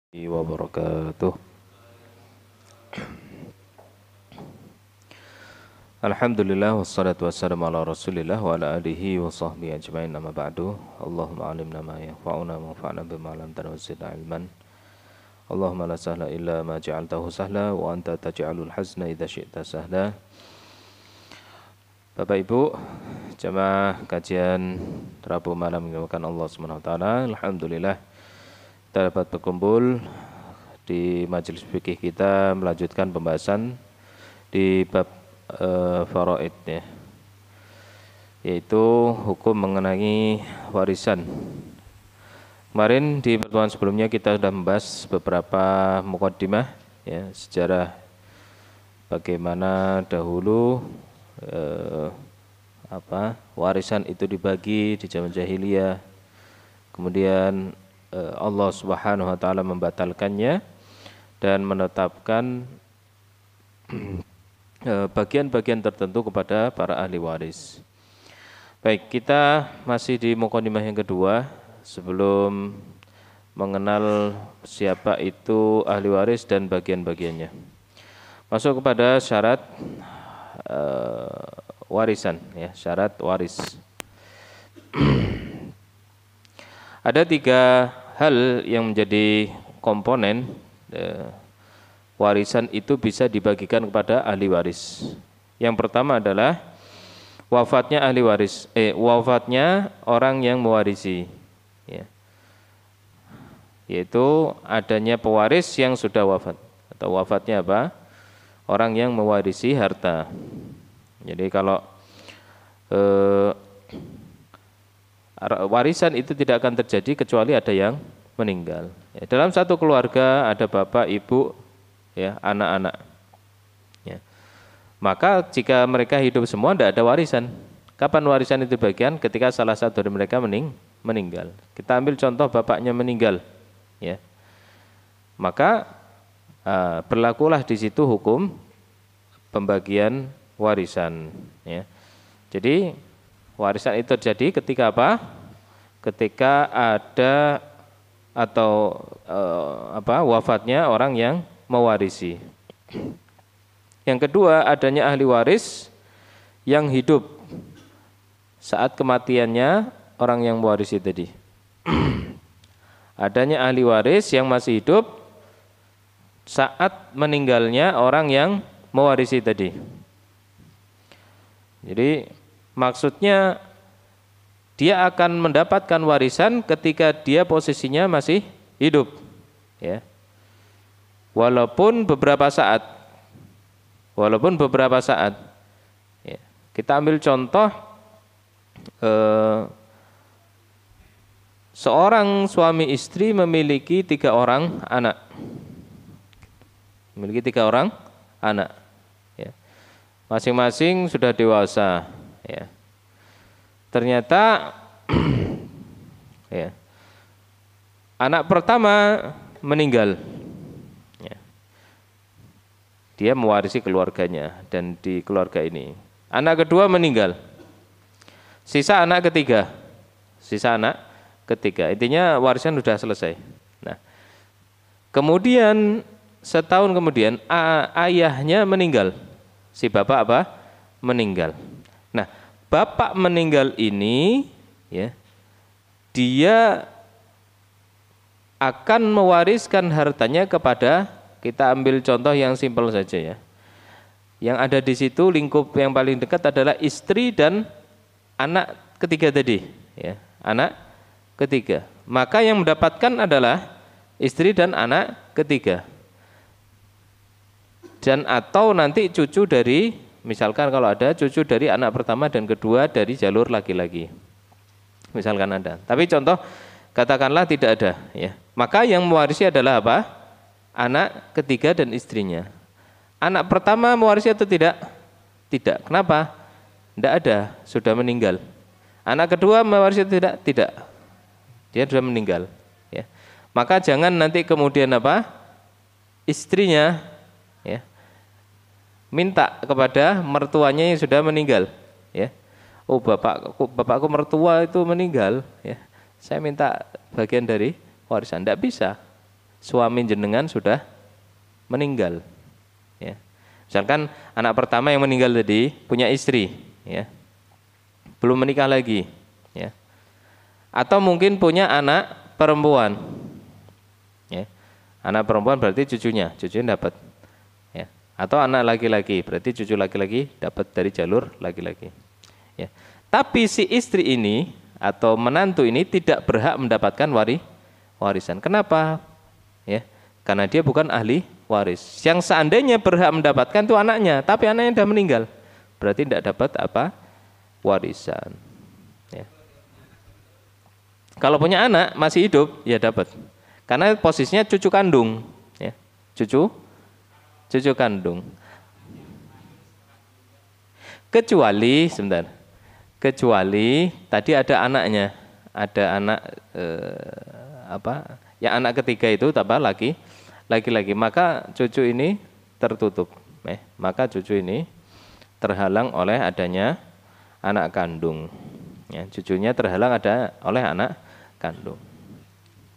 Wabarakatuh. Alhamdulillah wassalatu wassalamu ala Rasulillah wa ala alihi wa sahbihi ajmain, amma ba'du. Allahumma alimna ma yanfa'una wa anfa'na bima 'allamtana wa zidna ilman. Allahumma la sahla illa ma ja'altahu sahla wa anta taj'alul hazna idza syi'ta sahla. Bapak Ibu, jamaah kajian Rabu malam yang dimuliakan Allah Subhanahu wa taala, alhamdulillah kita dapat berkumpul di majelis fikih kita melanjutkan pembahasan di bab faraid, ya, yaitu hukum mengenai warisan. Kemarin di pertemuan sebelumnya kita sudah membahas beberapa muqaddimah, ya, sejarah bagaimana dahulu warisan itu dibagi di zaman jahiliyah, kemudian Allah Subhanahu wa taala membatalkannya dan menetapkan bagian-bagian tertentu kepada para ahli waris. Baik, kita masih di muqaddimah yang kedua sebelum mengenal siapa itu ahli waris dan bagian-bagiannya. Masuk kepada syarat warisan, ya, syarat waris. Ada 3 hal yang menjadi komponen warisan itu bisa dibagikan kepada ahli waris. Yang pertama adalah wafatnya ahli waris, wafatnya orang yang mewarisi, ya, yaitu adanya pewaris yang sudah wafat, atau wafatnya apa? Orang yang mewarisi harta. Jadi kalau warisan itu tidak akan terjadi kecuali ada yang meninggal. Ya, dalam satu keluarga ada bapak, ibu, ya, anak-anak. Ya. Maka jika mereka hidup semua tidak ada warisan. Kapan warisan itu bagian? Ketika salah satu dari mereka meninggal. Kita ambil contoh bapaknya meninggal. Ya. Maka berlakulah di situ hukum pembagian warisan. Ya. Jadi warisan itu terjadi ketika apa? Ketika ada atau wafatnya orang yang mewarisi. Yang kedua, adanya ahli waris yang hidup saat kematiannya orang yang mewarisi tadi. Adanya ahli waris yang masih hidup saat meninggalnya orang yang mewarisi tadi. Jadi maksudnya dia akan mendapatkan warisan ketika dia posisinya masih hidup, ya. Walaupun beberapa saat. Ya. Kita ambil contoh seorang suami istri memiliki 3 orang anak. Ya. Masing-masing sudah dewasa, ya. Ternyata ya, anak pertama meninggal, ya. Dia mewarisi keluarganya dan di keluarga ini. Anak kedua meninggal. Sisa anak ketiga. Intinya warisan sudah selesai. Nah, kemudian setahun kemudian ayahnya meninggal. Si bapak meninggal. Nah, bapak meninggal ini, ya, dia akan mewariskan hartanya kepada, kita ambil contoh yang simpel saja, ya. Yang ada di situ lingkup yang paling dekat adalah istri dan anak ketiga tadi, ya, anak ketiga. Maka yang mendapatkan adalah istri dan anak ketiga. Dan atau nanti cucu dari, misalkan kalau ada cucu dari anak pertama dan kedua dari jalur laki-laki, misalkan ada. Tapi contoh katakanlah tidak ada, ya. Maka yang mewarisi adalah apa? Anak ketiga dan istrinya. Anak pertama mewarisi atau tidak? Tidak. Kenapa? Tidak ada, sudah meninggal. Anak kedua mewarisi atau tidak? Tidak. Dia sudah meninggal, ya. Maka jangan nanti kemudian apa? Istrinya, ya, minta kepada mertuanya yang sudah meninggal, ya. Oh, bapakku mertua itu meninggal, ya. Saya minta bagian dari warisan. Tidak bisa. suami jenengan sudah meninggal. Ya. Misalkan anak pertama yang meninggal tadi punya istri, ya, belum menikah lagi, ya. Atau mungkin punya anak perempuan, ya. Anak perempuan berarti cucunya dapat, ya. Atau anak laki-laki berarti cucu laki-laki dapat dari jalur laki-laki, ya. Tapi si istri ini atau menantu ini tidak berhak mendapatkan warisan. Kenapa? Ya, karena dia bukan ahli waris. Yang seandainya berhak mendapatkan itu anaknya, tapi anaknya sudah meninggal, berarti tidak dapat apa? Warisan. Ya. Kalau punya anak masih hidup, ya dapat. Karena posisinya cucu kandung, ya. Cucu kandung. Kecuali sebentar. Kecuali tadi ada anaknya, ada anak ya anak ketiga itu laki-laki, maka cucu ini tertutup, maka cucu ini terhalang oleh adanya anak kandung, ya, cucunya terhalang oleh anak kandung.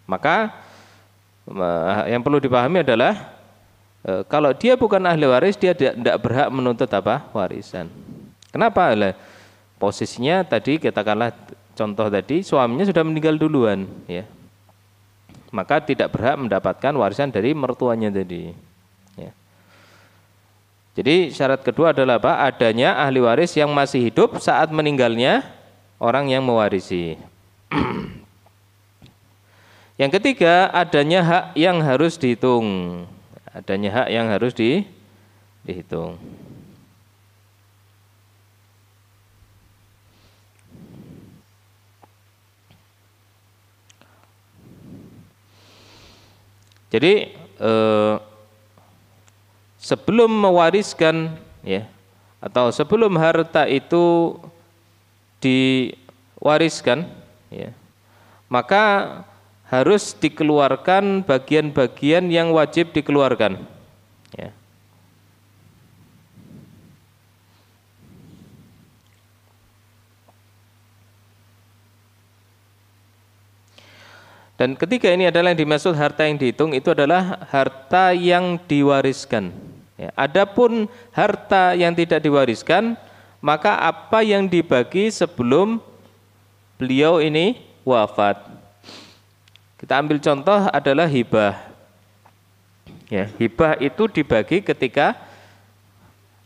Maka yang perlu dipahami adalah kalau dia bukan ahli waris, dia tidak berhak menuntut warisan. Kenapa? Posisinya tadi katakanlah contoh tadi suaminya sudah meninggal duluan, ya. Maka tidak berhak mendapatkan warisan dari mertuanya tadi. Ya. Jadi syarat kedua adalah apa? Adanya ahli waris yang masih hidup saat meninggalnya orang yang mewarisi. Yang ketiga, adanya hak yang harus dihitung. Adanya hak yang harus dihitung. Jadi sebelum mewariskan, ya, atau sebelum harta itu diwariskan, ya, maka harus dikeluarkan bagian-bagian yang wajib dikeluarkan, ya. Dan ketiga ini adalah yang dimaksud harta yang dihitung itu adalah harta yang diwariskan. Ya, adapun harta yang tidak diwariskan, maka apa yang dibagi sebelum beliau ini wafat. Kita ambil contoh adalah hibah. Ya, hibah itu dibagi ketika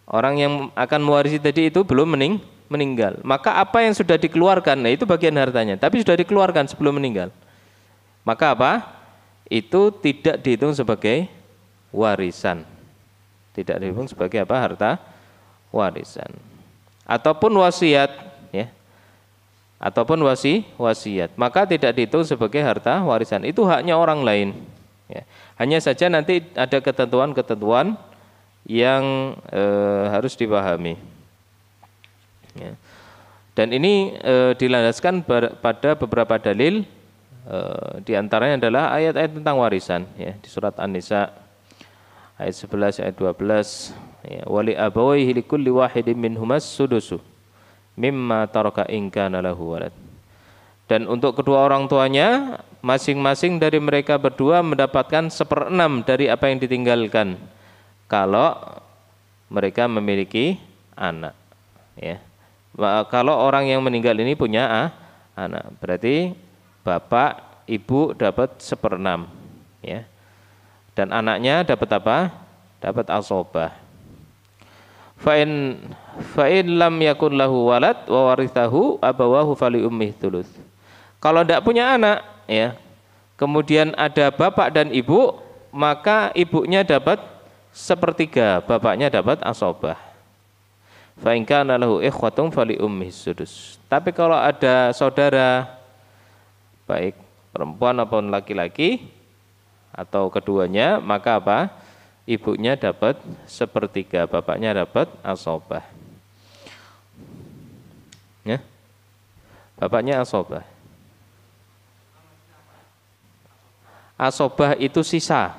orang yang akan mewarisi tadi itu belum meninggal. Maka apa yang sudah dikeluarkan, nah itu bagian hartanya, tapi sudah dikeluarkan sebelum meninggal. Maka apa? Itu tidak dihitung sebagai warisan. Tidak dihitung sebagai apa? Harta warisan. Ataupun wasiat, ya. Ataupun wasiat, maka tidak dihitung sebagai harta warisan. Itu haknya orang lain, ya. Hanya saja nanti ada ketentuan-ketentuan yang harus dipahami, ya. Dan ini dilandaskan pada beberapa dalil. Di antaranya adalah ayat-ayat tentang warisan, ya, di surat An-Nisa ayat 11 ayat 12, ya, wali abawaihi likulli wahidin minhumas sudusu mimma taraka in kana lahu walad. Dan untuk kedua orang tuanya masing-masing dari mereka berdua mendapatkan 1/6 dari apa yang ditinggalkan kalau mereka memiliki anak, ya. Kalau orang yang meninggal ini punya anak, berarti bapak, ibu dapat 1/6, ya. Dan anaknya dapat apa? Dapat asobah. Fa'in lam yakun lahu walad wa warithahu abawahu fali ummih thuluth. Kalau tidak punya anak, ya, kemudian ada bapak dan ibu, maka ibunya dapat 1/3, bapaknya dapat asobah. Fa'in kana lahu ikhwatun fali ummih sudus. Tapi kalau ada saudara, baik perempuan maupun laki-laki atau keduanya, maka apa? Ibunya dapat 1/3, bapaknya dapat asobah, ya. Bapaknya asobah. Asobah itu sisa.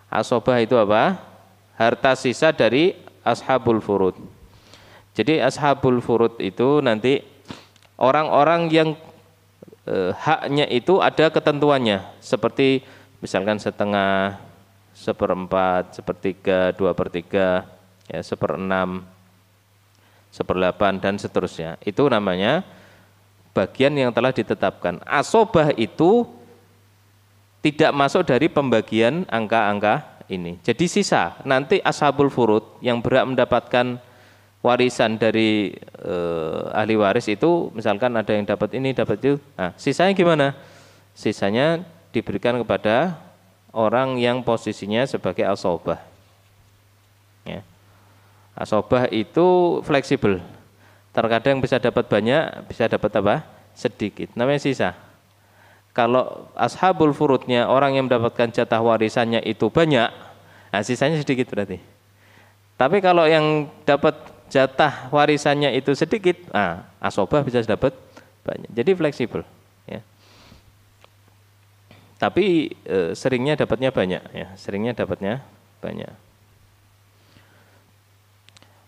Asobah itu apa? Harta sisa dari ashabul furud. Jadi ashabul furud itu nanti orang-orang yang haknya itu ada ketentuannya, seperti misalkan setengah, seperempat, sepertiga, 2/3, ya, 1/6, 1/8 dan seterusnya. Itu namanya bagian yang telah ditetapkan. Asobah itu tidak masuk dari pembagian angka-angka ini. Jadi sisa, nanti ashabul furud yang berhak mendapatkan warisan dari ahli waris itu, misalkan ada yang dapat ini, dapat itu. Nah, sisanya gimana? Sisanya diberikan kepada orang yang posisinya sebagai asobah. Ya. Asobah itu fleksibel. Terkadang bisa dapat banyak, bisa dapat apa? Sedikit. Namanya sisa. Kalau ashabul furudnya, orang yang mendapatkan jatah warisannya itu banyak, nah sisanya sedikit berarti. Tapi kalau yang dapat jatah warisannya itu sedikit, nah asobah bisa dapat banyak. Jadi fleksibel. Ya. Tapi seringnya dapatnya banyak. Ya. Seringnya dapatnya banyak.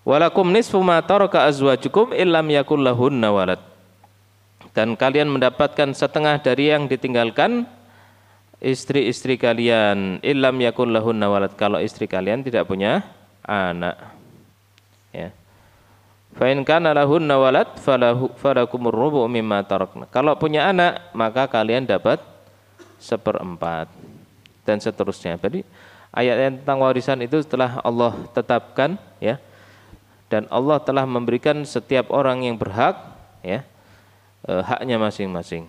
Walakum nisfu ma taraka azwajukum illam yakul lahunna walad. Dan kalian mendapatkan setengah dari yang ditinggalkan istri-istri kalian, illam yakul lahunna walad, kalau istri kalian tidak punya anak. Ya. Fa in kana lahunna walad falakumur rubu' mimma tarakna. Kalau punya anak, maka kalian dapat 1/4 dan seterusnya. Jadi ayat tentang warisan itu setelah Allah tetapkan, ya. Dan Allah telah memberikan setiap orang yang berhak, ya, haknya masing-masing.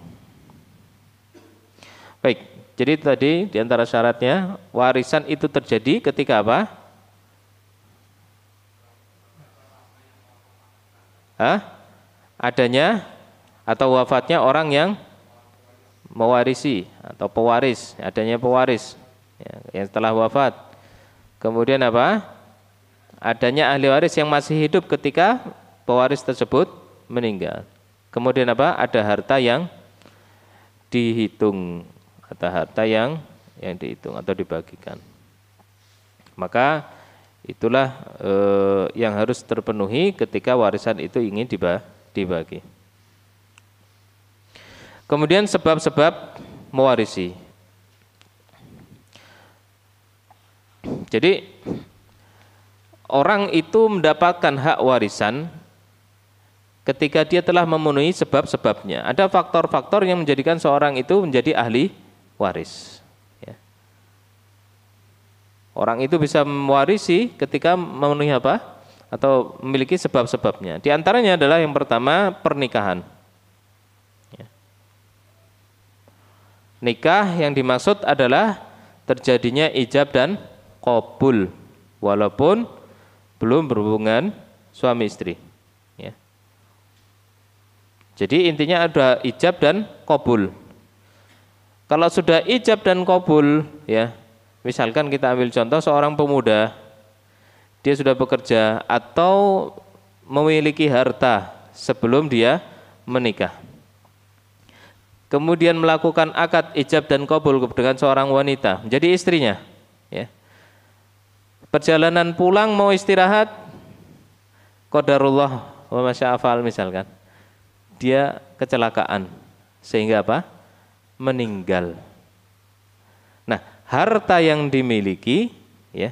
Baik, jadi tadi diantara syaratnya warisan itu terjadi ketika apa? Adanya atau wafatnya orang yang mewarisi atau pewaris, adanya pewaris, ya, yang telah wafat. Kemudian apa? Adanya ahli waris yang masih hidup ketika pewaris tersebut meninggal. Kemudian apa? Ada harta yang dihitung, atau harta yang dihitung atau dibagikan. Maka itulah yang harus terpenuhi ketika warisan itu ingin dibagi. Kemudian sebab-sebab mewarisi. Jadi orang itu mendapatkan hak warisan ketika dia telah memenuhi sebab-sebabnya. Ada faktor-faktor yang menjadikan seorang itu menjadi ahli waris. Ya. Orang itu bisa mewarisi ketika memenuhi apa? Atau memiliki sebab-sebabnya. Di antaranya adalah yang pertama, pernikahan. Ya. Nikah yang dimaksud adalah terjadinya ijab dan qabul, walaupun belum berhubungan suami istri. Ya. Jadi intinya ada ijab dan qabul. Kalau sudah ijab dan qabul, ya, misalkan kita ambil contoh seorang pemuda, dia sudah bekerja atau memiliki harta sebelum dia menikah. Kemudian melakukan akad ijab dan qabul dengan seorang wanita, menjadi istrinya. Ya. Perjalanan pulang mau istirahat, qadarullah wa masya'afal misalkan. Dia kecelakaan sehingga apa? Meninggal. Nah, harta yang dimiliki, ya,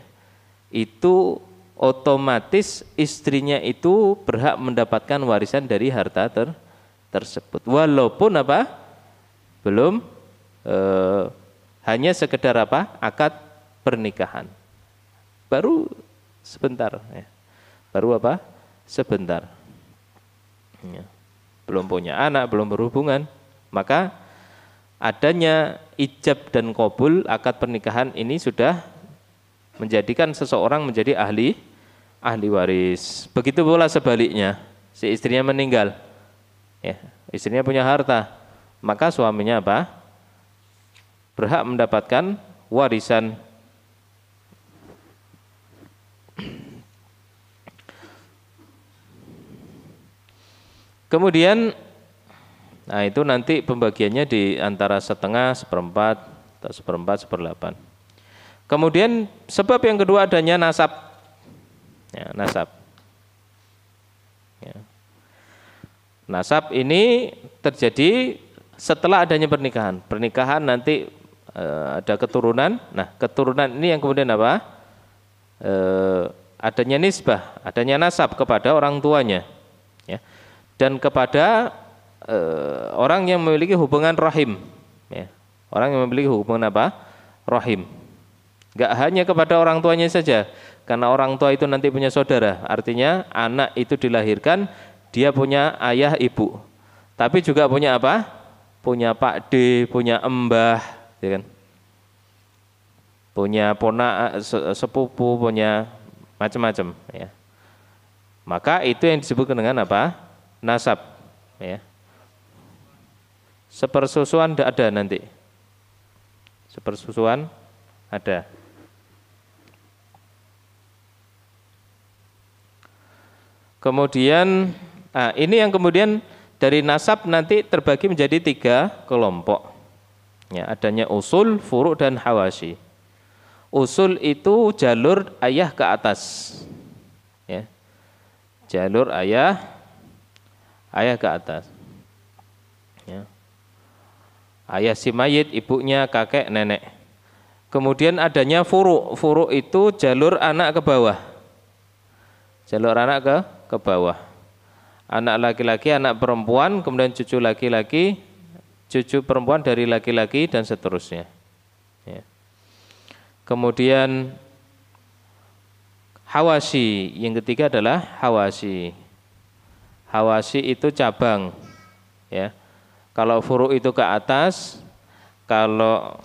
itu otomatis istrinya itu berhak mendapatkan warisan dari harta tersebut. Walaupun apa? Belum hanya sekedar apa? Akad pernikahan. Baru sebentar, ya. Baru apa? Sebentar. Ya. Belum punya anak, belum berhubungan, maka adanya ijab dan qabul akad pernikahan ini sudah menjadikan seseorang menjadi ahli waris. Begitu pula sebaliknya, si istrinya meninggal, ya, istrinya punya harta, maka suaminya apa? Berhak mendapatkan warisan. Kemudian, nah itu nanti pembagiannya di antara setengah, 1/4, atau 1/4, 1/8. Kemudian sebab yang kedua adanya nasab. Ya, nasab. Ya. Nasab ini terjadi setelah adanya pernikahan. Pernikahan nanti ada keturunan. Nah, keturunan ini yang kemudian apa? Adanya nisbah, adanya nasab kepada orang tuanya, ya. Dan kepada orang yang memiliki hubungan rahim, ya. Orang yang memiliki hubungan apa? Rahim. Gak hanya kepada orang tuanya saja, karena orang tua itu nanti punya saudara. Artinya anak itu dilahirkan, dia punya ayah ibu. Tapi juga punya apa? Punya Pak D, punya embah, ya kan? Punya ponak, sepupu, punya macam-macam, ya. Maka itu yang disebut dengan apa? Nasab, ya. Sepersusuan tidak ada nanti. Sepersusuan ada. Kemudian, ini yang kemudian dari nasab nanti terbagi menjadi 3 kelompok. Ya, adanya usul, furu' dan hawashi. Usul itu jalur ayah ke atas. Ya. Jalur ayah ke atas. Ya. Ayah si mayit, ibunya, kakek, nenek. Kemudian adanya furu'. Furu' itu jalur anak ke bawah. Jalur anak ke bawah. Anak laki-laki, anak perempuan, kemudian cucu laki-laki, cucu perempuan dari laki-laki, dan seterusnya. Ya. Kemudian hawashi, yang ketiga adalah hawashi. Hawashi itu cabang, ya. Kalau furu itu ke atas, kalau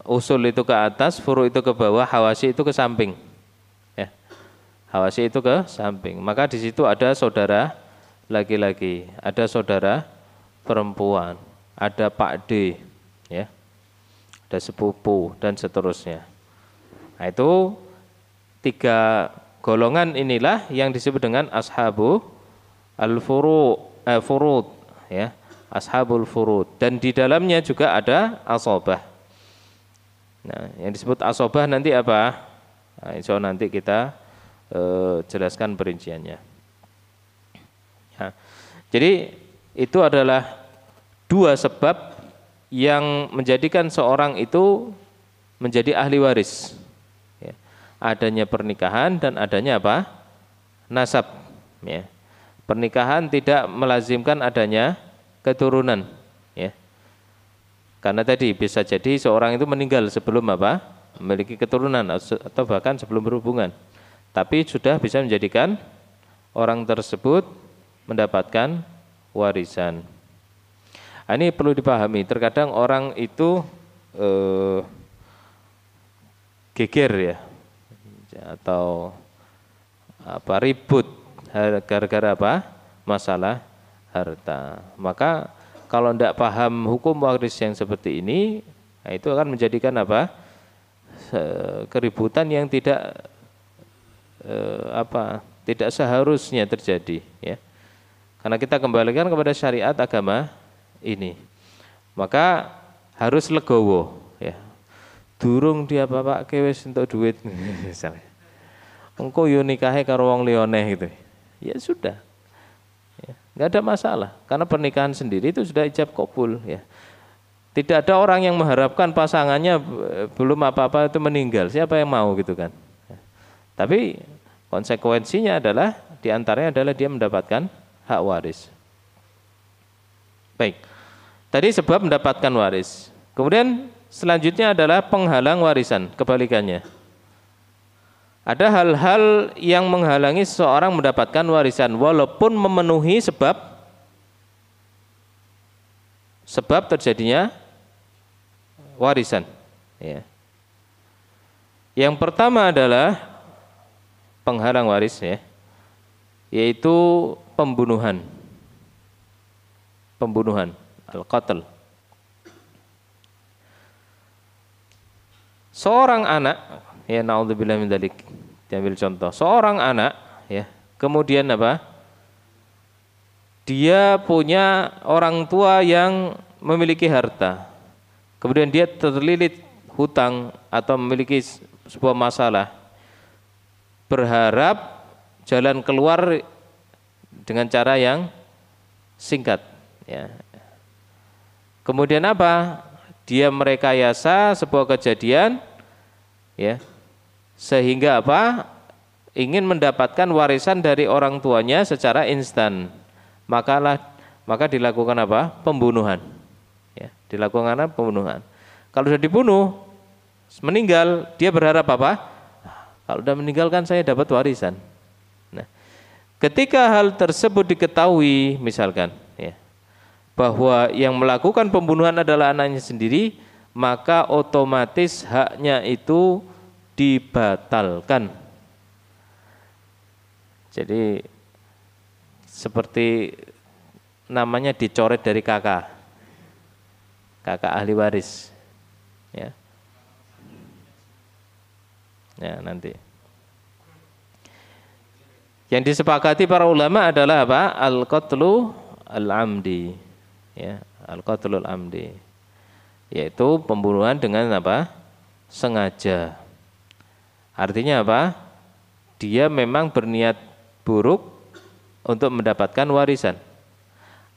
usul itu ke atas, furu itu ke bawah, hawashi itu ke samping. Ya. Hawashi itu ke samping. Maka di situ ada saudara laki-laki, ada saudara perempuan, ada Pak D, ya. Ada sepupu dan seterusnya. Nah, itu 3 golongan inilah yang disebut dengan ashabu furud, ya, ashabul furud. Dan di dalamnya juga ada asobah. Nah, yang disebut asobah nanti apa? Nah, insya Allah nanti kita jelaskan perinciannya. Ya. Jadi itu adalah 2 sebab yang menjadikan seorang itu menjadi ahli waris, ya. Adanya pernikahan dan adanya apa? Nasab, ya. Pernikahan tidak melazimkan adanya keturunan, ya. Karena tadi bisa jadi seorang itu meninggal sebelum apa? Memiliki keturunan atau bahkan sebelum berhubungan. Tapi sudah bisa menjadikan orang tersebut mendapatkan warisan. Ini perlu dipahami. Terkadang orang itu geger, ya, atau apa, ribut gara-gara apa? Masalah harta. Maka kalau tidak paham hukum waris yang seperti ini, nah itu akan menjadikan apa? Keributan yang tidak tidak seharusnya terjadi, ya. Karena kita kembalikan kepada syariat agama ini, maka harus legowo, ya. Durung dia bapak kewes untuk duit misalnya, engko yo nikahe karo wong liyane gitu, ya sudah, ya, nggak ada masalah karena pernikahan sendiri itu sudah ijab kabul, ya. Tidak ada orang yang mengharapkan pasangannya belum apa-apa itu meninggal, siapa yang mau gitu kan, ya. Tapi konsekuensinya adalah diantaranya adalah dia mendapatkan hak waris. Baik, tadi sebab mendapatkan waris. Kemudian selanjutnya adalah penghalang warisan, kebalikannya. Ada hal-hal yang menghalangi seseorang mendapatkan warisan walaupun memenuhi sebab terjadinya warisan, ya. Yang pertama adalah penghalang waris, ya, yaitu pembunuhan, al-qatl. Seorang anak, ya, naudzubillah min dzalik, diambil contoh. Seorang anak, ya, kemudian apa? Dia punya orang tua yang memiliki harta. Kemudian dia terlilit hutang atau memiliki sebuah masalah. Berharap jalan keluar dengan cara yang singkat, ya. Kemudian apa? dia merekayasa sebuah kejadian, ya, sehingga apa? Ingin mendapatkan warisan dari orang tuanya secara instan, maka dilakukan apa? Pembunuhan. Ya, dilakukan apa? Pembunuhan. Kalau sudah dibunuh, meninggal, dia berharap apa? Kalau sudah meninggalkan saya dapat warisan. Nah, ketika hal tersebut diketahui, misalkan, ya, bahwa yang melakukan pembunuhan adalah anaknya sendiri, maka otomatis haknya itu dibatalkan. Jadi seperti namanya dicoret dari kakak ahli waris, ya. Ya, nanti. Yang disepakati para ulama adalah apa? Al-qatlu al-amdi, ya, al-qatlu al-amdi, yaitu pembunuhan dengan apa? Sengaja. Artinya apa? Dia memang berniat buruk untuk mendapatkan warisan,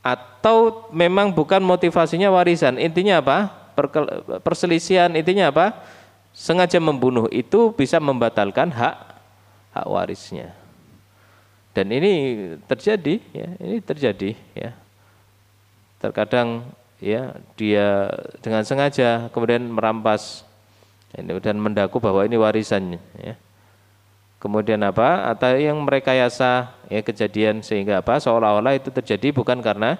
atau memang bukan motivasinya warisan, intinya apa? Perselisihan, intinya apa? Sengaja membunuh, itu bisa membatalkan hak warisnya. Dan ini terjadi, ya, ini terjadi, ya. Terkadang, ya, dia dengan sengaja kemudian merampas dan mendaku bahwa ini warisannya, ya. Kemudian apa? Atau yang merekayasa, ya, kejadian sehingga apa? Seolah-olah itu terjadi bukan karena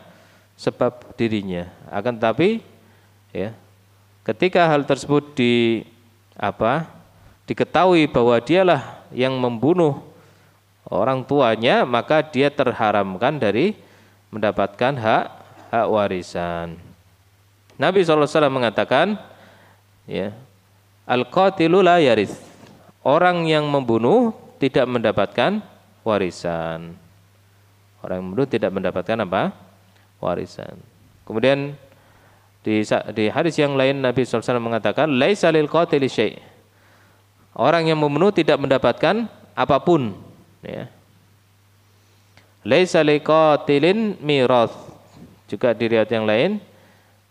sebab dirinya, akan tetapi, ya, ketika hal tersebut diketahui bahwa dialah yang membunuh orang tuanya, maka dia terharamkan dari mendapatkan hak warisan. Nabi SAW mengatakan, ya, al-qatilu la yarith. Orang yang membunuh tidak mendapatkan warisan. Orang yang membunuh tidak mendapatkan apa? Warisan. Kemudian di hadis yang lain Nabi SAW mengatakan, laisa lil qatili syai'. Orang yang membunuh tidak mendapatkan apapun, ya. Laisa lil qatilin mirath. Juga di riwayat yang lain,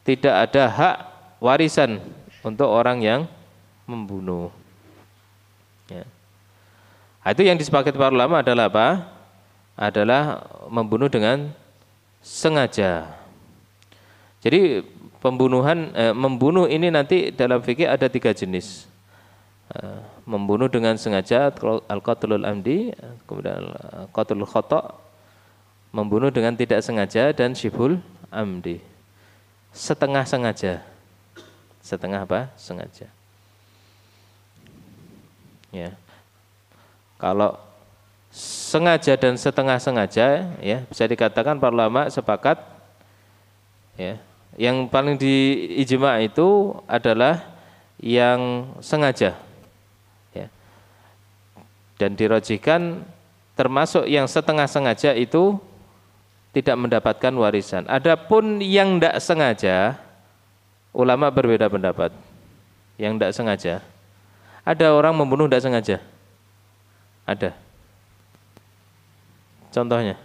tidak ada hak warisan untuk orang yang membunuh. Ya. Itu yang disepakati para ulama adalah apa? Adalah membunuh dengan sengaja. Jadi membunuh ini nanti dalam fikih ada 3 jenis. Membunuh dengan sengaja, al-qatlul amdi, kemudian al-qatlul khata', membunuh dengan tidak sengaja, dan syibhul amdi, setengah sengaja. Setengah apa? Sengaja. Ya. Kalau sengaja dan setengah sengaja, ya, bisa dikatakan para ulama sepakat, ya, yang paling diijma itu adalah yang sengaja, ya. Dan dirojihkan termasuk yang setengah sengaja itu tidak mendapatkan warisan. Adapun yang tidak sengaja, ulama berbeda pendapat. Yang tidak sengaja, ada orang membunuh tidak sengaja? Ada. Contohnya?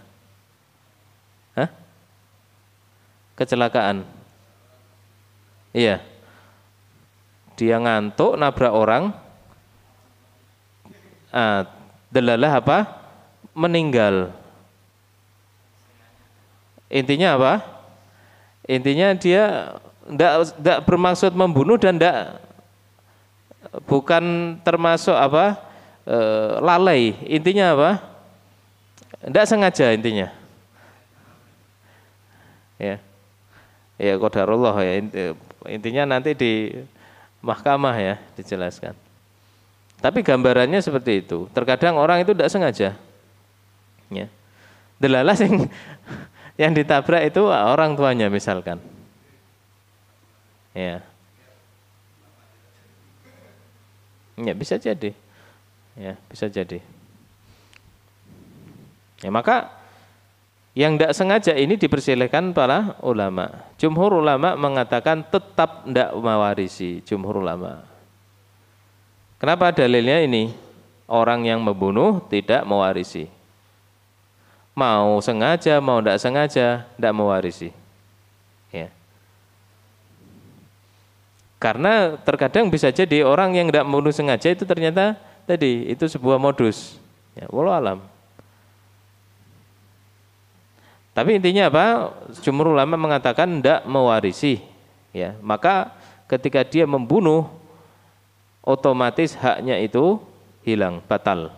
Hah? Kecelakaan. Iya. Dia ngantuk nabrak orang. Delalah apa? Meninggal. Intinya apa? Intinya dia tidak bermaksud membunuh dan bukan termasuk apa? Lalai. Intinya apa? Tidak sengaja intinya. Ya. Ya, qadarullah, ya. Intinya nanti di mahkamah, ya, dijelaskan. Tapi gambarannya seperti itu. Terkadang orang itu tidak sengaja. Ya. Delalah yang ditabrak itu orang tuanya misalkan. Ya. Ya, bisa jadi. Ya, bisa jadi. Ya, maka yang tidak sengaja ini dipersilahkan para ulama. Jumhur ulama mengatakan tetap tidak mewarisi. Jumhur ulama. Kenapa dalilnya ini? Orang yang membunuh tidak mewarisi. Mau sengaja, mau tidak sengaja, tidak mewarisi. Ya. Karena terkadang bisa jadi orang yang tidak membunuh sengaja itu ternyata tadi itu sebuah modus. Ya, wallahu alam. Tapi intinya apa? Jumhur ulama mengatakan tidak mewarisi. Ya, maka ketika dia membunuh, otomatis haknya itu hilang, batal.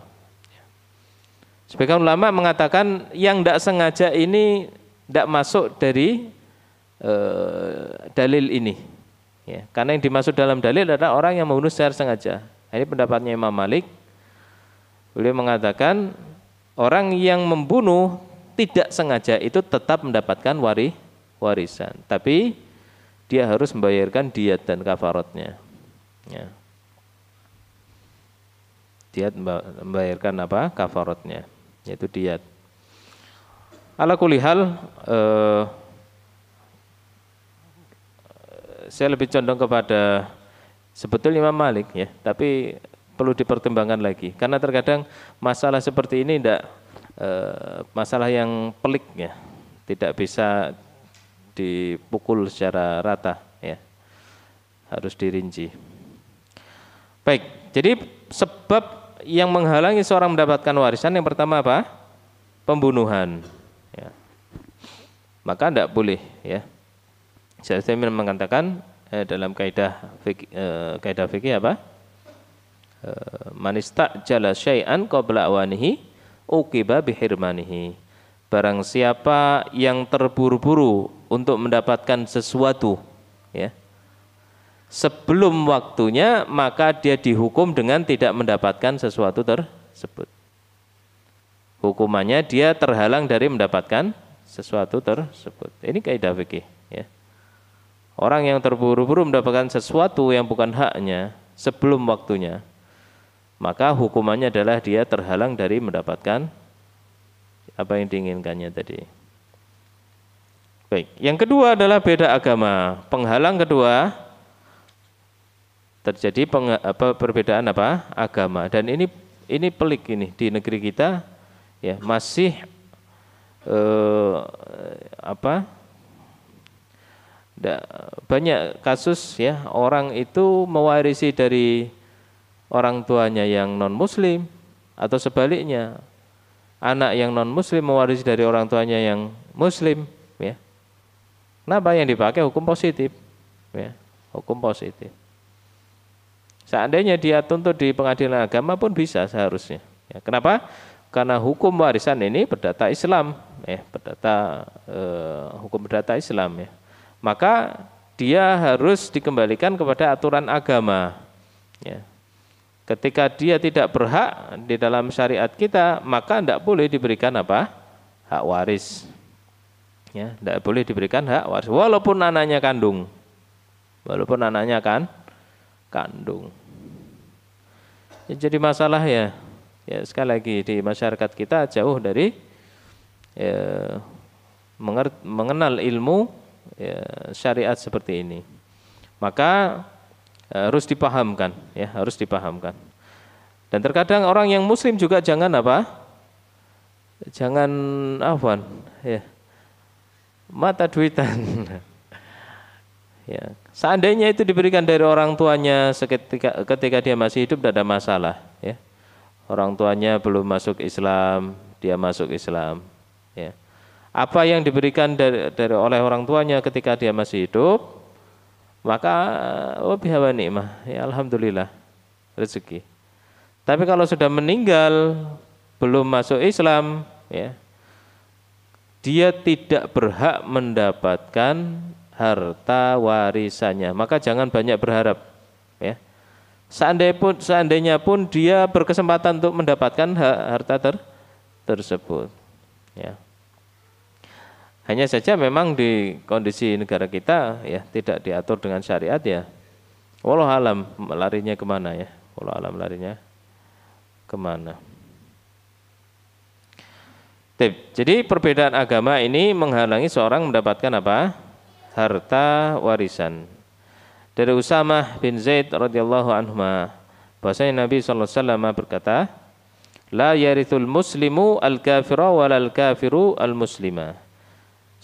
Sebagian ulama mengatakan yang tidak sengaja ini tidak masuk dari dalil ini. Ya, karena yang dimaksud dalam dalil adalah orang yang membunuh secara sengaja. Ini pendapatnya Imam Malik. Beliau mengatakan orang yang membunuh tidak sengaja itu tetap mendapatkan warisan, tapi dia harus membayarkan diat dan kafaratnya. Ya. Diat membayarkan apa? Kafaratnya, yaitu diat. Ala kulli hal, saya lebih condong kepada sebetulnya Imam Malik ya, tapi perlu dipertimbangkan lagi karena terkadang masalah seperti ini tidak masalah yang pelik ya, tidak bisa dipukul secara rata ya, harus dirinci. Baik, jadi sebab yang menghalangi seorang mendapatkan warisan yang pertama apa? Pembunuhan ya. Maka tidak boleh ya. Saya mengatakan dalam kaidah fikih apa? Man istajala syai'an qabla awanihi uqiba bihirmanihi. Barang siapa yang terburu-buru untuk mendapatkan sesuatu ya, sebelum waktunya, maka dia dihukum dengan tidak mendapatkan sesuatu tersebut. Hukumannya dia terhalang dari mendapatkan sesuatu tersebut. Ini kaidah fikih ya. Orang yang terburu-buru mendapatkan sesuatu yang bukan haknya sebelum waktunya, maka hukumannya adalah dia terhalang dari mendapatkan apa yang diinginkannya tadi. Baik, yang kedua adalah beda agama. Penghalang kedua terjadi perbedaan apa? Agama. Dan ini pelik ini di negeri kita ya, masih banyak kasus ya, orang itu mewarisi dari orang tuanya yang non muslim atau sebaliknya, anak yang non muslim mewarisi dari orang tuanya yang muslim ya. Kenapa? Yang dipakai hukum positif ya, hukum positif. Seandainya dia tuntut di pengadilan agama pun bisa seharusnya ya. Kenapa? Karena hukum warisan ini berdata Islam ya, berdata hukum berdata Islam ya. Maka dia harus dikembalikan kepada aturan agama ya. Ketika dia tidak berhak di dalam syariat kita, maka tidak boleh diberikan apa? Hak waris. Ya, tidak boleh diberikan hak waris walaupun anaknya kandung. Walaupun anaknya kandung. Ya, jadi masalah ya. Ya, sekali lagi di masyarakat kita jauh dari mengenal ilmu ya, syariat seperti ini. Maka harus dipahamkan ya, harus dipahamkan. Dan terkadang orang yang muslim juga jangan apa? Jangan afwan ya. Mata duitan. Ya, seandainya itu diberikan dari orang tuanya ketika dia masih hidup tidak ada masalah ya. Orang tuanya belum masuk Islam, dia masuk Islam ya. Apa yang diberikan oleh orang tuanya ketika dia masih hidup, maka bihawa nikmah ya, alhamdulillah rezeki. Tapi kalau sudah meninggal belum masuk Islam ya, dia tidak berhak mendapatkan harta warisannya. Maka jangan banyak berharap ya. Seandainya pun dia berkesempatan untuk mendapatkan harta tersebut ya. Hanya saja memang di kondisi negara kita ya tidak diatur dengan syariat ya. Wallahu alam larinya kemana ya? Wallahu alam larinya kemana? Jadi perbedaan agama ini menghalangi seorang mendapatkan apa? Harta warisan. Dari Usamah bin Zaid radhiyallahu anhu bahwasanya Nabi sallallahu alaihi wasallam berkata, la yarithul muslimu al-kafira walal kafiru al-muslima.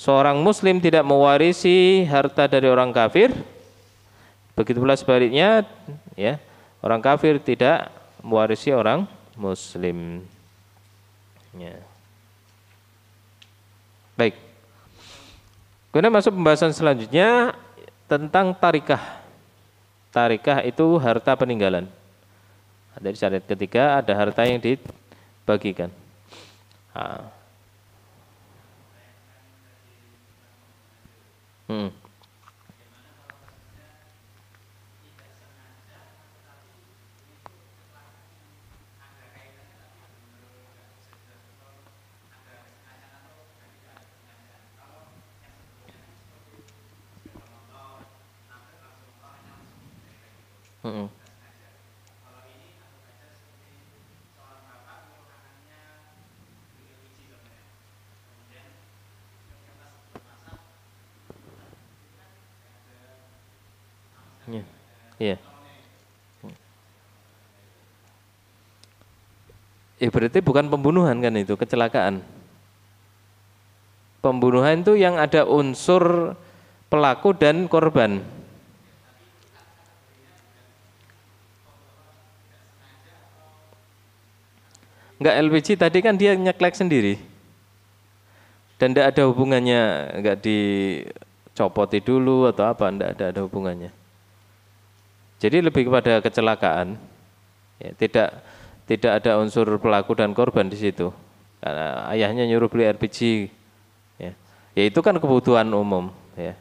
Seorang muslim tidak mewarisi harta dari orang kafir, Begitu pula sebaliknya, ya, orang kafir tidak mewarisi orang muslim. Ya. Baik. Kemudian masuk pembahasan selanjutnya tentang tarikah. Tarikah itu harta peninggalan. Ada di syariat ketiga ada harta yang dibagikan. Nah. Ya. Ya. Berarti bukan pembunuhan kan itu, kecelakaan. Pembunuhan itu yang ada unsur pelaku dan korban. Enggak, LPG tadi kan dia nyeklek sendiri. Dan tidak ada hubungannya, enggak dicopoti dulu atau apa, enggak ada hubungannya. Jadi lebih kepada kecelakaan, ya, tidak ada unsur pelaku dan korban di situ. Karena ayahnya nyuruh beli LPG, ya itu kan kebutuhan umum, ya.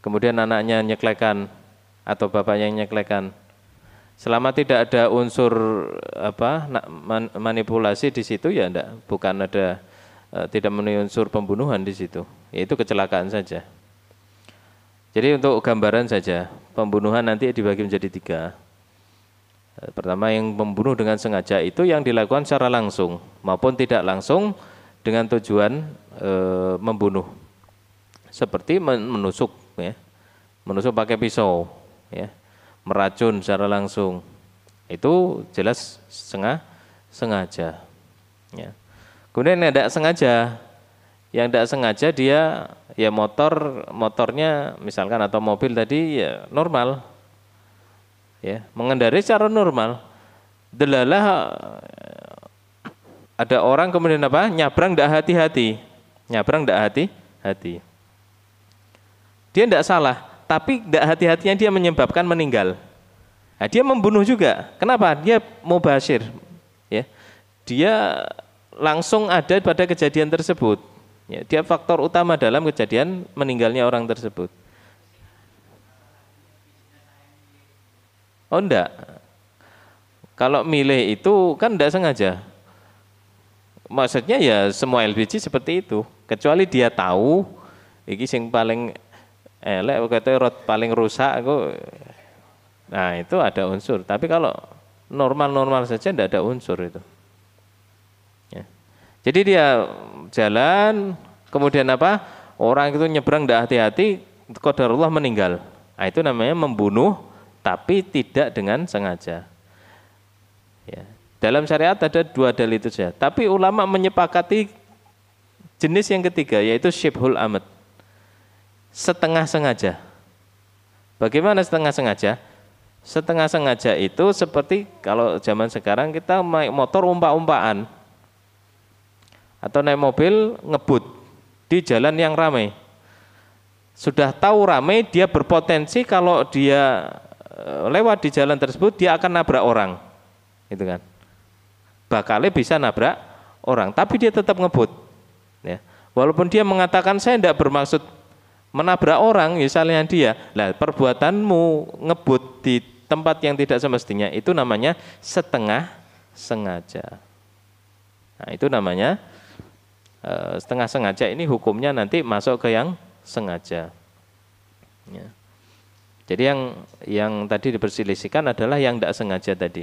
Kemudian anaknya nyeklekan atau bapaknya yang nyeklekan, selama tidak ada unsur manipulasi di situ, ya bukan ada tidak memenuhi unsur pembunuhan di situ, yaitu kecelakaan saja. Jadi untuk gambaran saja, pembunuhan nanti dibagi menjadi 3. Pertama, yang membunuh dengan sengaja itu yang dilakukan secara langsung maupun tidak langsung dengan tujuan membunuh. Seperti menusuk, ya. Menusuk pakai pisau, ya. Meracun secara langsung. Itu jelas sengaja. Ya. Kemudian yang tidak sengaja, dia ya motornya misalkan atau mobil tadi ya normal, ya mengendarai secara normal. Delalah ada orang kemudian nyabrang tidak hati-hati, dia tidak salah, tapi tidak hati-hatinya dia menyebabkan meninggal. Nah, dia membunuh juga. Kenapa? Dia mubashir, ya dia langsung ada pada kejadian tersebut. Ya, dia faktor utama dalam kejadian meninggalnya orang tersebut. Oh enggak. Kalau milih itu kan enggak sengaja. Maksudnya ya semua LPG seperti itu. Kecuali dia tahu iki sing paling elek kata rot paling rusak aku. Nah, itu ada unsur. Tapi kalau normal-normal saja enggak ada unsur itu. Ya. Jadi dia jalan, kemudian orang itu nyebrang tidak hati-hati, qadarullah meninggal. Nah, itu namanya membunuh, tapi tidak dengan sengaja. Ya. Dalam syariat ada 2 dalil itu saja. Tapi ulama menyepakati jenis yang ketiga, yaitu syibhul amad, setengah sengaja. Bagaimana setengah sengaja? Setengah sengaja itu seperti kalau zaman sekarang kita naik motor umpak-umpakan, atau naik mobil ngebut di jalan yang ramai. Sudah tahu ramai, dia berpotensi kalau dia lewat di jalan tersebut dia akan nabrak orang, gitu kan? Bakalnya bisa nabrak orang, tapi dia tetap ngebut. Ya. Walaupun dia mengatakan saya tidak bermaksud menabrak orang, misalnya dia, lah perbuatanmu ngebut di tempat yang tidak semestinya itu namanya setengah sengaja. Nah, itu namanya setengah sengaja. Ini hukumnya nanti masuk ke yang sengaja. Ya. Jadi yang tadi diperselisihkan adalah yang tidak sengaja tadi.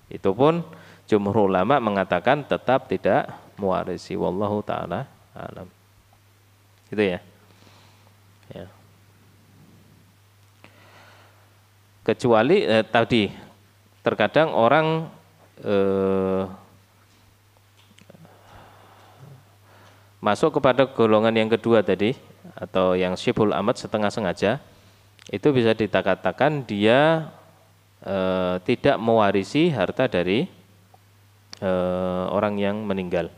Itu pun jumhur ulama mengatakan tetap tidak mewarisi. Wallahu ta'ala alam. Gitu ya. Ya. Kecuali tadi terkadang orang masuk kepada golongan yang kedua tadi, atau yang syibhul amad, setengah sengaja. itu bisa dikatakan dia tidak mewarisi harta dari orang yang meninggal.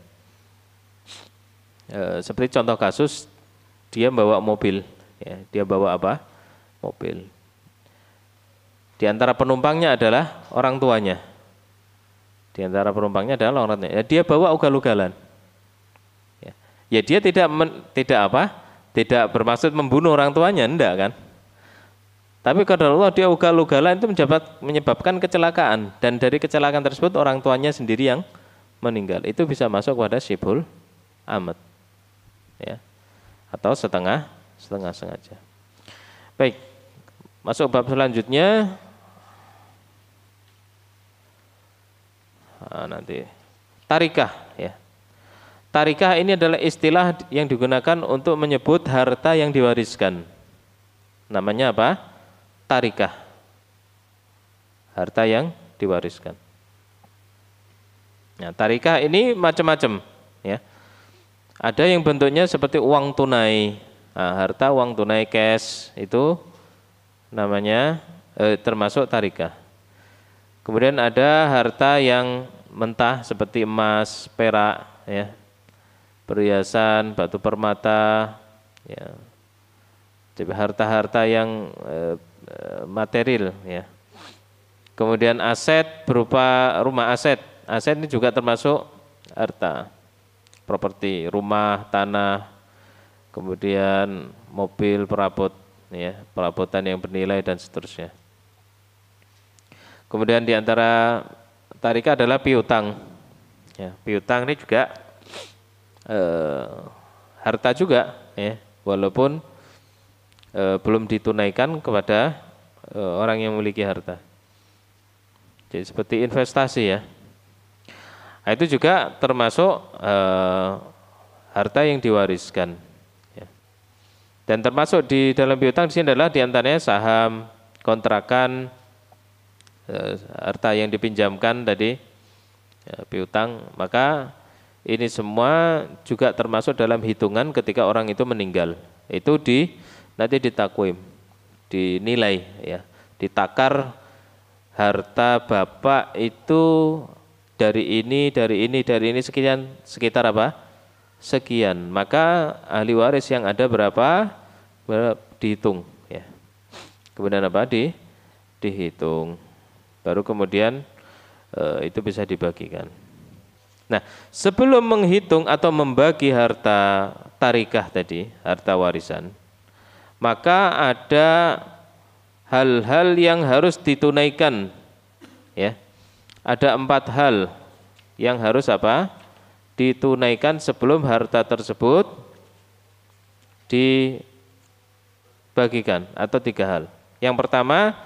Seperti contoh kasus, dia bawa mobil, ya, dia bawa apa? Mobil. Di antara penumpangnya adalah orang tuanya. Di antara penumpangnya adalah orang tuanya. Ya, dia bawa ugal-ugalan. Ya dia tidak bermaksud membunuh orang tuanya, enggak kan? Tapi kalau Allah dia ugal-ugalan itu menyebabkan kecelakaan, dan dari kecelakaan tersebut orang tuanya sendiri yang meninggal. Itu bisa masuk pada syibhul amat, ya, atau setengah sengaja. Baik, masuk bab selanjutnya. Nanti tarikah, ya. Tarikah ini adalah istilah yang digunakan untuk menyebut harta yang diwariskan. Namanya apa? Tarikah. Harta yang diwariskan. Nah, tarikah ini macam-macam, ya. Ada yang bentuknya seperti uang tunai. Nah, harta uang tunai cash itu namanya termasuk tarikah. Kemudian ada harta yang mentah seperti emas, perak, ya, perhiasan, batu permata, ya. Jadi harta-harta yang material, ya. Kemudian aset berupa rumah aset. Aset ini juga termasuk harta. Properti, rumah, tanah, kemudian mobil, perabot, ya, perabotan yang bernilai dan seterusnya. Kemudian di antara tarikah adalah piutang. Ya, piutang ini juga harta juga, ya, walaupun belum ditunaikan kepada orang yang memiliki harta. Jadi seperti investasi, ya. Nah, itu juga termasuk harta yang diwariskan, ya. Dan termasuk di dalam piutang di sini adalah diantaranya saham, kontrakan, harta yang dipinjamkan tadi, ya, piutang. Maka ini semua juga termasuk dalam hitungan ketika orang itu meninggal. Itu nanti ditakwim, dinilai, ya, ditakar harta bapak itu dari ini sekian, sekitar apa? Sekian. Maka ahli waris yang ada berapa dihitung, ya. Kemudian apa? Dihitung. Baru kemudian itu bisa dibagikan. Nah, sebelum menghitung atau membagi harta tarikah tadi, harta warisan, maka ada hal-hal yang harus ditunaikan, ya. Ada 4 hal yang harus apa? Ditunaikan sebelum harta tersebut dibagikan, atau 3 hal. Yang pertama,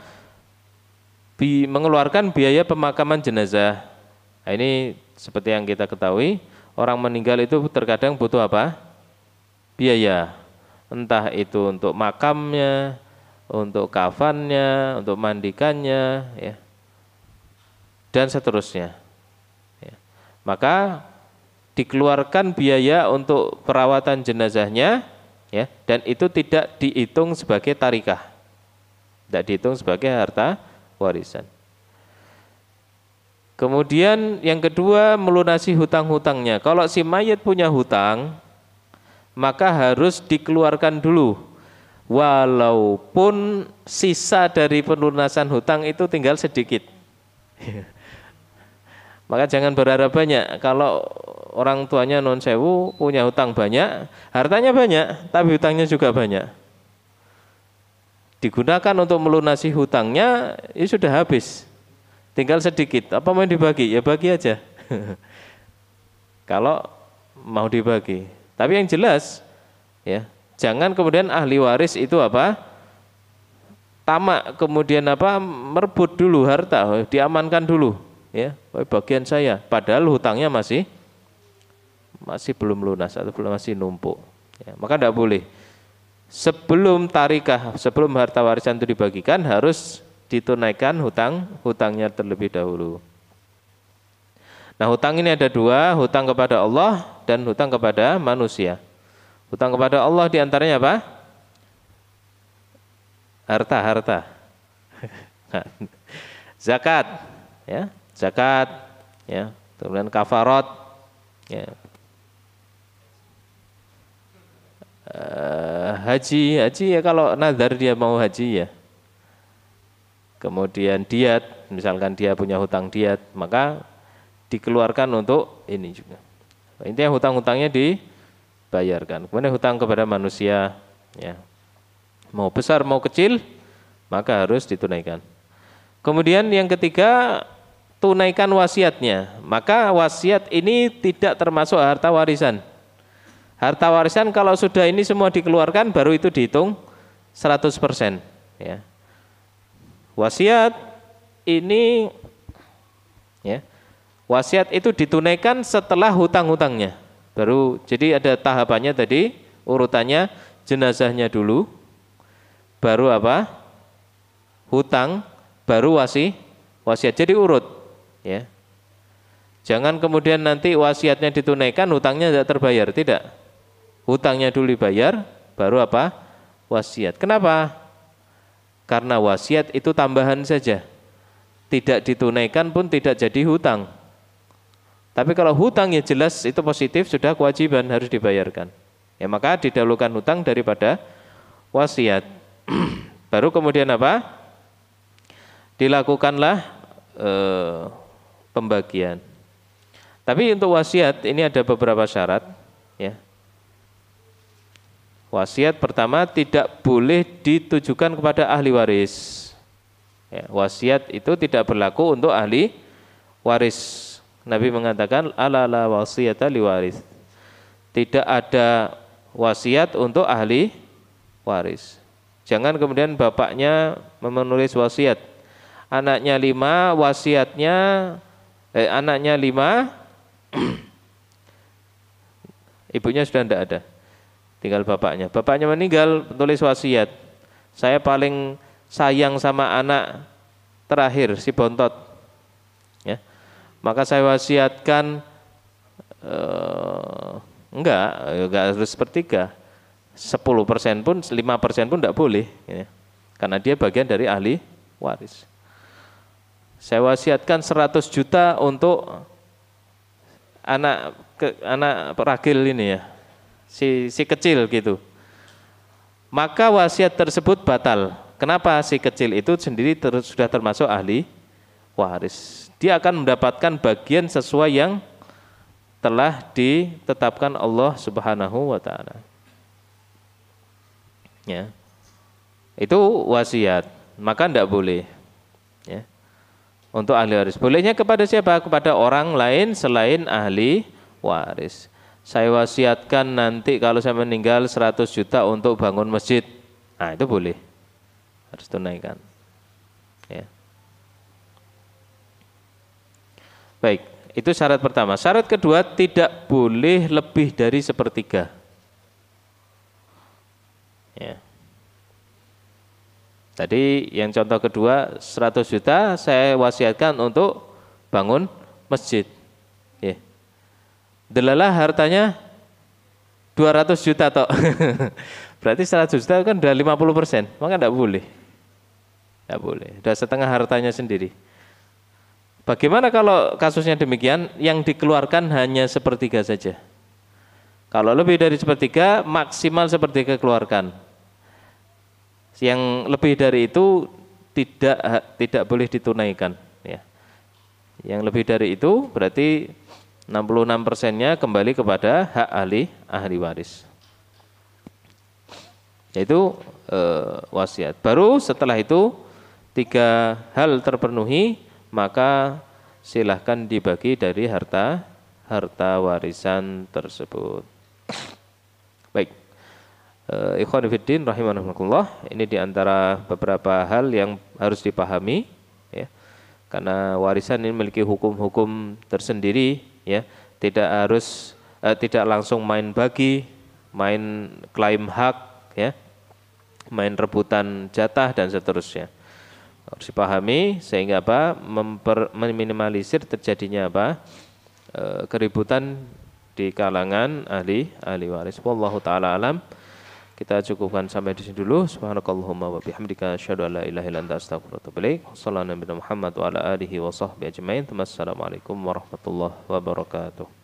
mengeluarkan biaya pemakaman jenazah. Nah, ini seperti yang kita ketahui, orang meninggal itu terkadang butuh apa? Biaya. Entah itu untuk makamnya, untuk kafannya, untuk mandikannya, ya, dan seterusnya, ya. Maka dikeluarkan biaya untuk perawatan jenazahnya, ya, dan itu tidak dihitung sebagai tarikah, tidak dihitung sebagai harta warisan. Kemudian yang kedua, melunasi hutang-hutangnya. Kalau si mayit punya hutang, maka harus dikeluarkan dulu, walaupun sisa dari pelunasan hutang itu tinggal sedikit. Maka jangan berharap banyak. Kalau orang tuanya non sewu punya hutang banyak, hartanya banyak, tapi hutangnya juga banyak, digunakan untuk melunasi hutangnya, ya sudah habis, tinggal sedikit. Apa mau dibagi? Ya bagi aja. Kalau mau dibagi. Tapi yang jelas, ya, jangan kemudian ahli waris itu apa? Tamak, kemudian apa? Merebut dulu harta, diamankan dulu, ya, bagian saya. Padahal hutangnya masih belum lunas atau masih numpuk. Ya, maka tidak boleh. Sebelum tarikah, sebelum harta warisan itu dibagikan, harus ditunaikan hutangnya terlebih dahulu. Nah, hutang ini ada 2, hutang kepada Allah dan hutang kepada manusia. Hutang kepada Allah diantaranya apa? harta. Zakat, ya, zakat, ya, kemudian kafarat, ya. Haji ya kalau nazar dia mau haji ya. Kemudian diat, misalkan dia punya hutang diat, maka dikeluarkan untuk ini juga. Intinya hutang-hutangnya dibayarkan. Kemudian hutang kepada manusia, ya, mau besar mau kecil, maka harus ditunaikan. Kemudian yang ketiga, tunaikan wasiatnya. Maka wasiat ini tidak termasuk harta warisan. Harta warisan kalau sudah ini semua dikeluarkan baru itu dihitung 100%. Ya. Wasiat ini, ya, wasiat itu ditunaikan setelah hutang-hutangnya. Baru, jadi ada tahapannya tadi, urutannya jenazahnya dulu, baru apa? Hutang, baru wasiat. Jadi urut, ya. Jangan kemudian nanti wasiatnya ditunaikan, hutangnya tidak terbayar, tidak. Hutangnya dulu dibayar, baru apa? Wasiat. Kenapa? Karena wasiat itu tambahan saja. Tidak ditunaikan pun tidak jadi hutang. Tapi kalau hutang ya jelas itu positif, sudah kewajiban harus dibayarkan. Ya maka didahulukan hutang daripada wasiat. Baru kemudian apa? Dilakukanlah pembagian. Tapi untuk wasiat ini ada beberapa syarat, ya. Wasiat pertama tidak boleh ditujukan kepada ahli waris. Ya, wasiat itu tidak berlaku untuk ahli waris. Nabi mengatakan ala la wasiyata li waris. Tidak ada wasiat untuk ahli waris. Jangan kemudian bapaknya menulis wasiat. Anaknya 5, wasiatnya anaknya 5, ibunya sudah tidak ada. Tinggal bapaknya. Bapaknya meninggal, tulis wasiat. Saya paling sayang sama anak terakhir, si bontot. Ya. Maka saya wasiatkan, enggak harus sepertiga. 10% pun, 5% pun tidak boleh. Ya. Karena dia bagian dari ahli waris. Saya wasiatkan 100 juta untuk anak ragil ini ya. Si kecil gitu. Maka wasiat tersebut batal. Kenapa? Si kecil itu sendiri sudah termasuk ahli waris. Dia akan mendapatkan bagian sesuai yang telah ditetapkan Allah Subhanahu wa taala. Ya. Itu wasiat. Maka tidak boleh. Ya. Untuk ahli waris. Bolehnya kepada siapa? Kepada orang lain selain ahli waris. Saya wasiatkan nanti kalau saya meninggal 100 juta untuk bangun masjid. Nah itu boleh. Harus tunaikan. Ya. Baik, itu syarat pertama. Syarat kedua, tidak boleh lebih dari sepertiga. Ya. Tadi yang contoh kedua 100 juta saya wasiatkan untuk bangun masjid. Ya. Delalah hartanya 200 juta toh. Berarti 100 juta kan udah 50%. Maka enggak boleh. Enggak boleh. Udah setengah hartanya sendiri. Bagaimana kalau kasusnya demikian, yang dikeluarkan hanya sepertiga saja? Kalau lebih dari sepertiga, maksimal sepertiga keluarkan. Yang lebih dari itu tidak boleh ditunaikan. Ya. Yang lebih dari itu berarti 66%-nya kembali kepada hak ahli waris. Yaitu wasiat. Baru setelah itu 3 hal terpenuhi, maka silahkan dibagi dari harta warisan tersebut. Baik. Ikhwan fillah rahimakumullah, ini diantara beberapa hal yang harus dipahami, ya. Karena warisan ini memiliki hukum-hukum tersendiri, ya. Tidak langsung main bagi, main klaim hak, ya. Main rebutan jatah dan seterusnya. Harus dipahami sehingga apa? Meminimalisir terjadinya apa? Keributan di kalangan ahli waris. Wallahu taala alam. kita cukupkan sampai di sini dulu. Subhanakallahumma wa bihamdika asyhadu an la ilaha illa anta astaghfiruka wa atubu ilaik. Sallallahu Muhammad wa ala alihi wa sahbihi ajmain. Wassalamualaikum warahmatullahi wabarakatuh.